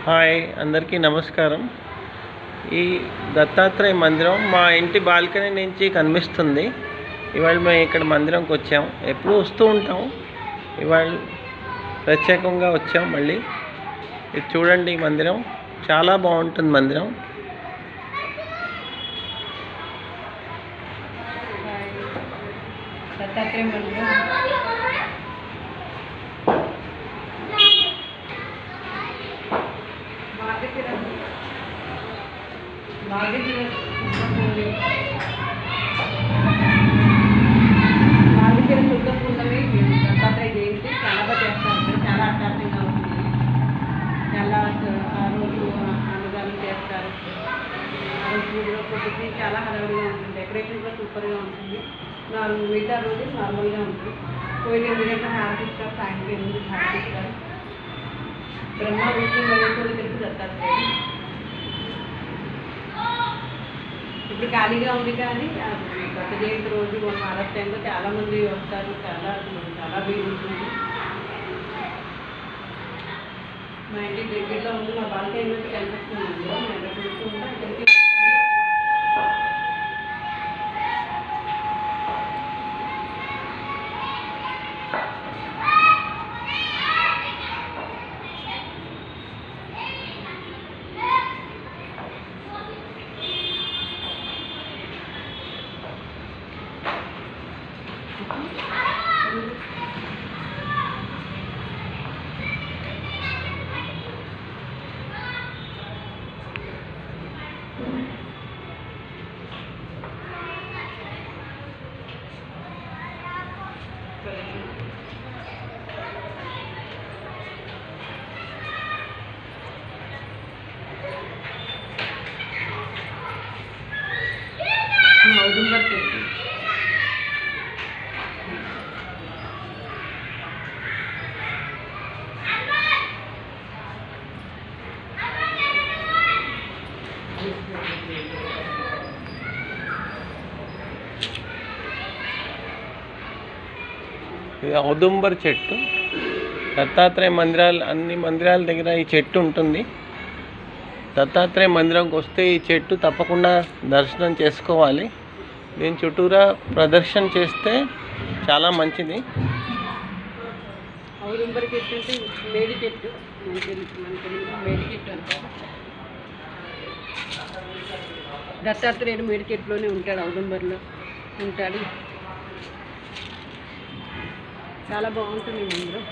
Hi అందరికీ నమస్కారం. ఈ దత్తాత్రేయ మందిరం మా ఇంటి బాల్కనీ నుంచి కనిపిస్తుంది. ఇవాళ మేము ఇక్కడ మందిరంకి వచ్చాం. ఎప్పుడూ వస్తూ ఉంటాం, ఇవాళ ప్రత్యేకంగా వచ్చాం. మళ్ళీ ఇది చూడండి, ఈ మందిరం చాలా బాగుంటుంది. మందిరం దత్తాత్రేయ మందిరం మార్గశిర శుద్ధ పూర్ణమి దత్తాత్రేయ జయంతి చాలా బాగా చేస్తారు. ఇక్కడ చాలా అట్రాక్టివ్గా ఉంటుంది. చాలా ఆ రోజు అన్నదానం చేస్తారు. ఆ రోజు పూజలో పొద్దుకి చాలా హడావిడిగా ఉంటుంది. డెకరేషన్ కూడా సూపర్గా ఉంటుంది. మిగతా రోజు నార్మల్గా ఉంటుంది. 8 గంటల హారతి ఇస్తారు, సాయంత్రం 8 హారతి ఇస్తారు. బ్రహ్మ విష్ణు మహేశ్వరుడు తెలుసు దత్తాత్రేయుడు. ఇప్పుడు ఖాళీగా ఉంది, కానీ దత్త జయంతి రోజు హారతి టైంలో చాలామంది వస్తారు. చాలా వీలు ఉంటుంది. మా ఇంటి దగ్గరలో ఉంది. మా బాల్కనీ నుంచి కనిపిస్తుంది. నేను ఎక్కడ చూస్తూ ఉంటాను. ఇక్కడికి ఔదుంబర్ చెట్టు. ఇది ఔదుంబర్ చెట్టు. దత్తాత్రేయ మందిరాలు, అన్ని మందిరాల దగ్గర ఈ చెట్టు ఉంటుంది. దత్తాత్రేయ మందిరంకి వస్తే ఈ చెట్టు తప్పకుండా దర్శనం చేసుకోవాలి. దీని చుట్టూరా ప్రదర్శన చేస్తే చాలా మంచిది. ఔదుంబర్ చెట్టు అంటే మేడి చెట్టు. మేడి చెట్టు అంటారు. దత్తాత్రేయుడు మేడి చెట్టులోనే ఉంటాడు, ఔదుంబర్లో ఉంటాడు. చాలా బాగుంటుంది ఈ మందిరం.